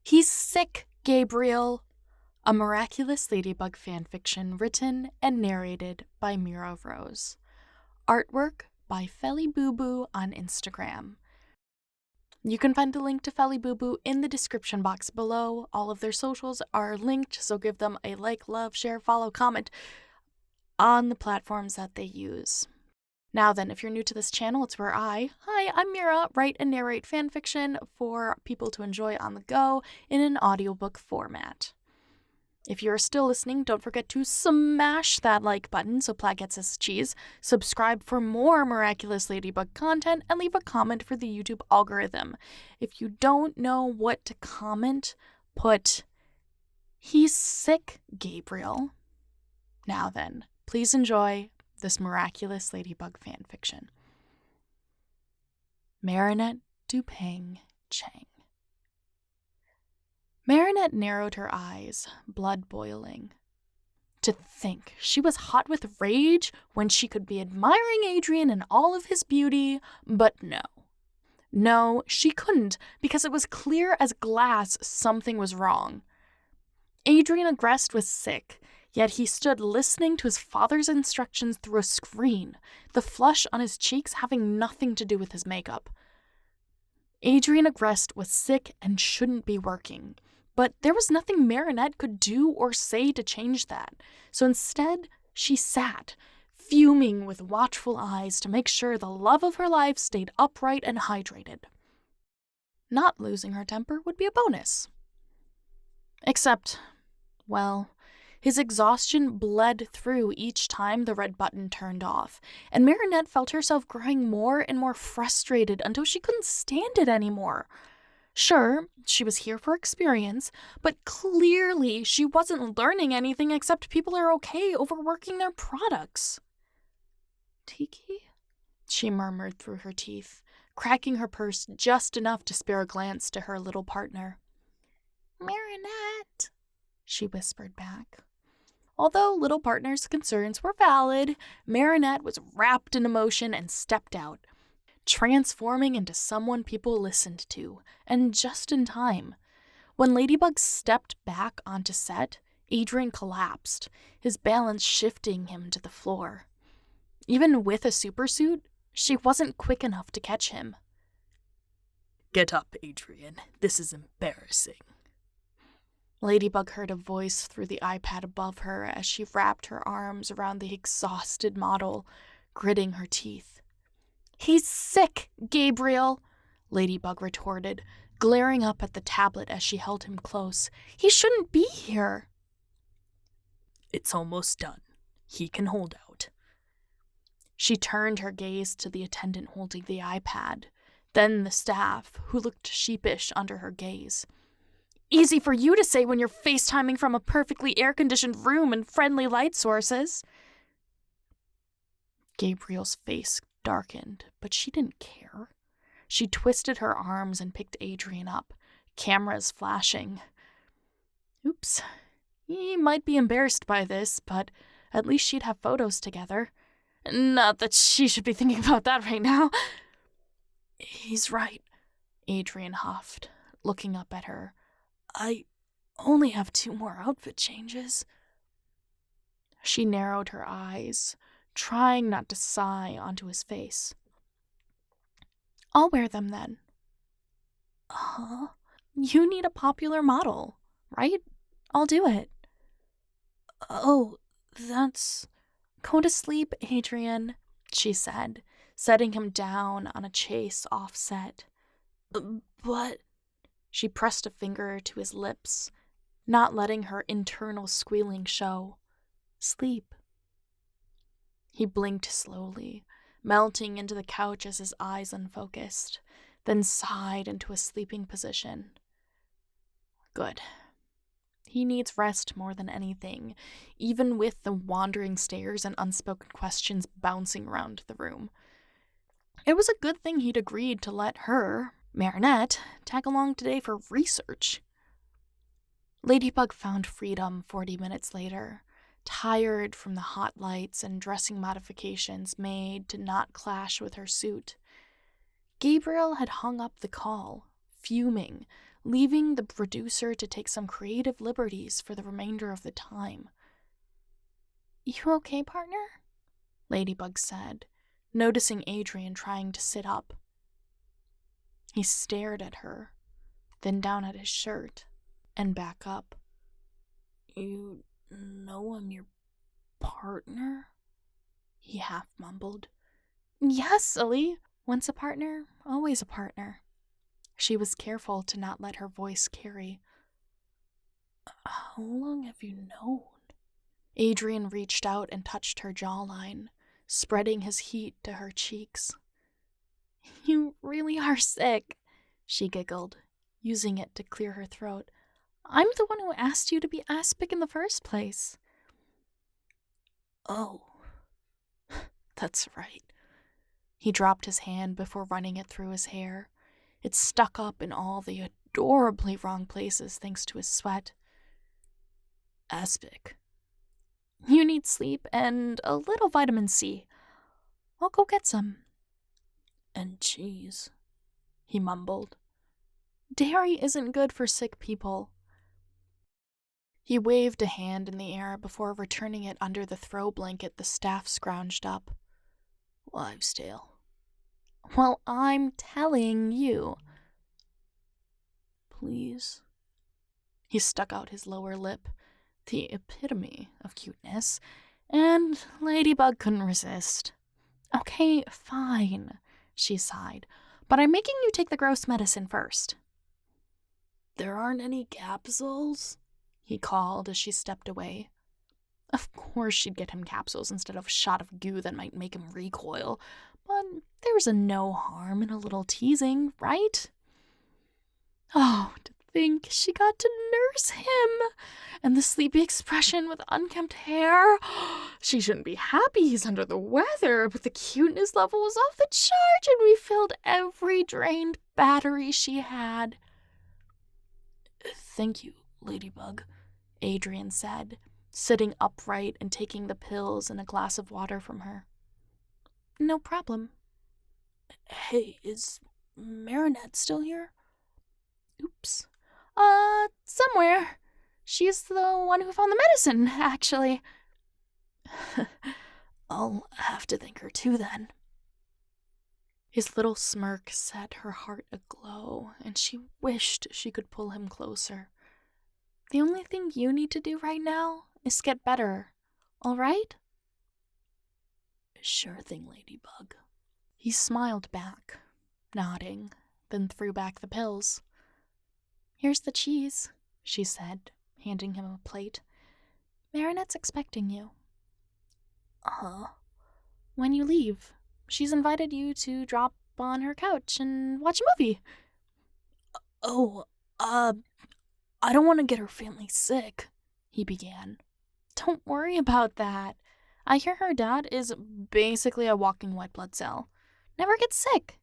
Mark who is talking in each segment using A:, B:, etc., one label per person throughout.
A: He's sick, Gabriel. A Miraculous Ladybug Fanfiction written and narrated by Mira Rose. Artwork by Felly Boo Boo on Instagram. You can find the link to Felly Boo Boo in the description box below. All of their socials are linked, so give them a like, love, share, follow, comment on the platforms that they use. Now then, if you're new to this channel, it's where I'm Mira, write and narrate fanfiction for people to enjoy on the go in an audiobook format. If you're still listening, don't forget to smash that like button so Plaid gets us cheese, subscribe for more Miraculous Ladybug content, and leave a comment for the YouTube algorithm. If you don't know what to comment, put, "He's sick, Gabriel." Now then, please enjoy this Miraculous Ladybug fanfiction. Marinette Duping Chang. Marinette narrowed her eyes, blood boiling. To think she was hot with rage when she could be admiring Adrien in all of his beauty, but no. No, she couldn't, because it was clear as glass something was wrong. Adrien Agreste was sick, yet he stood listening to his father's instructions through a screen, the flush on his cheeks having nothing to do with his makeup. Adrien Agreste was sick and shouldn't be working. But there was nothing Marinette could do or say to change that, so instead she sat, fuming with watchful eyes to make sure the love of her life stayed upright and hydrated. Not losing her temper would be a bonus. Except, well, his exhaustion bled through each time the red button turned off, and Marinette felt herself growing more and more frustrated until she couldn't stand it anymore. Sure, she was here for experience, but clearly she wasn't learning anything except people are okay overworking their products. "Tiki?" she murmured through her teeth, cracking her purse just enough to spare a glance to her little partner. "Marinette," she whispered back. Although little partner's concerns were valid, Marinette was wrapped in emotion and stepped out, transforming into someone people listened to, and just in time. When Ladybug stepped back onto set, Adrien collapsed, his balance shifting him to the floor. Even with a supersuit, she wasn't quick enough to catch him.
B: "Get up, Adrien. This is embarrassing."
A: Ladybug heard a voice through the iPad above her as she wrapped her arms around the exhausted model, gritting her teeth. "He's sick, Gabriel," Ladybug retorted, glaring up at the tablet as she held him close. "He shouldn't be here."
B: "It's almost done. He can hold out."
A: She turned her gaze to the attendant holding the iPad, then the staff, who looked sheepish under her gaze. "Easy for you to say when you're FaceTiming from a perfectly air-conditioned room and friendly light sources." Gabriel's face darkened, but she didn't care. She twisted her arms and picked Adrien up, cameras flashing. Oops. He might be embarrassed by this, but at least she'd have photos together. Not that she should be thinking about that right now.
B: "He's right,"
A: Adrien huffed, looking up at her.
B: "I only have 2 more outfit changes."
A: She narrowed her eyes, trying not to sigh onto his face. "I'll wear them then."
B: "Huh?"
A: "You need a popular model, right? I'll do it."
B: "Oh, that's..."
A: "Go to sleep, Adrien," she said, setting him down on a chase offset.
B: "But..."
A: She pressed a finger to his lips, not letting her internal squealing show. "Sleep." He blinked slowly, melting into the couch as his eyes unfocused, then sighed into a sleeping position. Good. He needs rest more than anything, even with the wandering stares and unspoken questions bouncing around the room. It was a good thing he'd agreed to let her, Marinette, tag along today for research. Ladybug found freedom 40 minutes later, tired from the hot lights and dressing modifications made to not clash with her suit. Gabriel had hung up the call, fuming, leaving the producer to take some creative liberties for the remainder of the time. "You okay, partner?" Ladybug said, noticing Adrien trying to sit up. He stared at her, then down at his shirt, and back up. "You know I'm your partner?" he half mumbled. "Yes, silly. Once a partner, always a partner." She was careful to not let her voice carry. "How long have you known?" Adrien reached out and touched her jawline, spreading his heat to her cheeks. "You really are sick," she giggled, using it to clear her throat. "I'm the one who asked you to be aspic in the first place." "Oh, that's right." He dropped his hand before running it through his hair. It stuck up in all the adorably wrong places thanks to his sweat. "Aspic. You need sleep and a little vitamin C. I'll go get some." "And cheese," he mumbled. "Dairy isn't good for sick people." He waved a hand in the air before returning it under the throw blanket the staff scrounged up. "Wives' tale." "Well, I'm telling you." "Please." He stuck out his lower lip, the epitome of cuteness, and Ladybug couldn't resist. "Okay, fine," she sighed, "but I'm making you take the gross medicine first." "There aren't any capsules?" he called as she stepped away. Of course she'd get him capsules instead of a shot of goo that might make him recoil, but there's a no harm in a little teasing, right? Oh, to think she got to nurse him! And the sleepy expression with unkempt hair. She shouldn't be happy he's under the weather, but the cuteness level was off the chart and we filled every drained battery she had. "Thank you, Ladybug," Adrien said, sitting upright and taking the pills and a glass of water from her. "No problem." "Hey, is Marinette still here?" "Oops. Somewhere. She's the one who found the medicine, actually." "I'll have to thank her too, then." His little smirk set her heart aglow, and she wished she could pull him closer. "The only thing you need to do right now is get better, all right?" "Sure thing, Ladybug." He smiled back, nodding, then threw back the pills. "Here's the cheese," she said, handing him a plate. "Marinette's expecting you." "Huh?" "When you leave, she's invited you to drop on her couch and watch a movie." "Oh, I don't want to get her family sick," he began. "Don't worry about that. I hear her dad is basically a walking white blood cell. Never gets sick."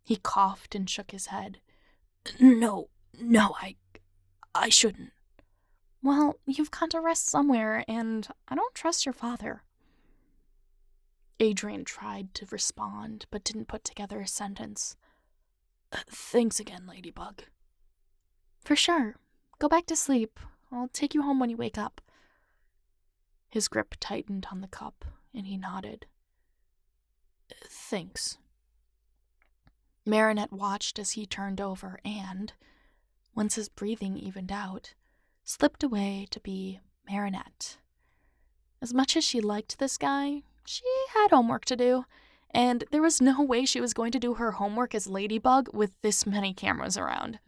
A: He coughed and shook his head. No, I shouldn't." "Well, you've got to rest somewhere, and I don't trust your father." Adrien tried to respond, but didn't put together a sentence. "Thanks again, Ladybug." "For sure. Go back to sleep. I'll take you home when you wake up." His grip tightened on the cup, and he nodded. "Thanks." Marinette watched as he turned over and, once his breathing evened out, slipped away to be Marinette. As much as she liked this guy, she had homework to do, and there was no way she was going to do her homework as Ladybug with this many cameras around.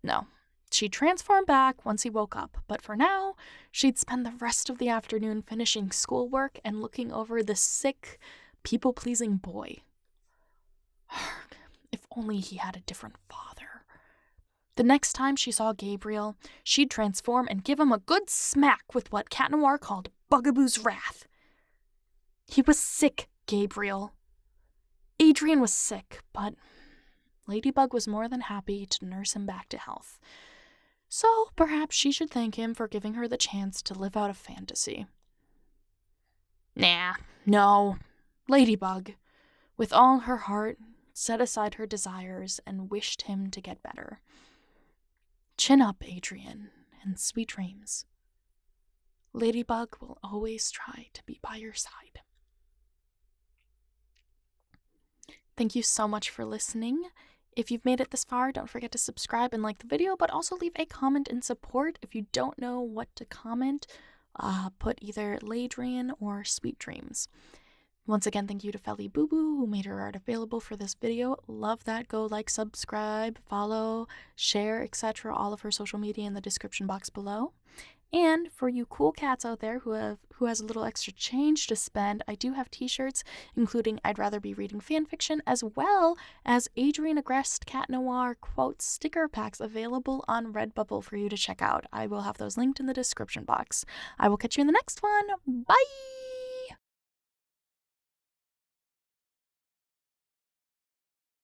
A: No, she'd transform back once he woke up, but for now, she'd spend the rest of the afternoon finishing schoolwork and looking over the sick, people-pleasing boy. If only he had a different father. The next time she saw Gabriel, she'd transform and give him a good smack with what Cat Noir called Bugaboo's Wrath. He was sick, Gabriel. Adrien was sick, but Ladybug was more than happy to nurse him back to health. So perhaps she should thank him for giving her the chance to live out a fantasy. Nah, no. Ladybug, with all her heart, set aside her desires, and wished him to get better. Chin up, Adrien, and sweet dreams. Ladybug will always try to be by your side. Thank you so much for listening. If you've made it this far, don't forget to subscribe and like the video, but also leave a comment in support. If you don't know what to comment, put either Ladrien or Sweet Dreams. Once again, thank you to Felly Boo Boo who made her art available for this video. Love that. Go like, subscribe, follow, share, etc. All of her social media in the description box below. And for you cool cats out there who has a little extra change to spend, I do have t-shirts, including I'd Rather Be Reading Fanfiction, as well as Gabriel Agreste Cat Noir quote sticker packs available on Redbubble for you to check out. I will have those linked in the description box. I will catch you in the next one. Bye!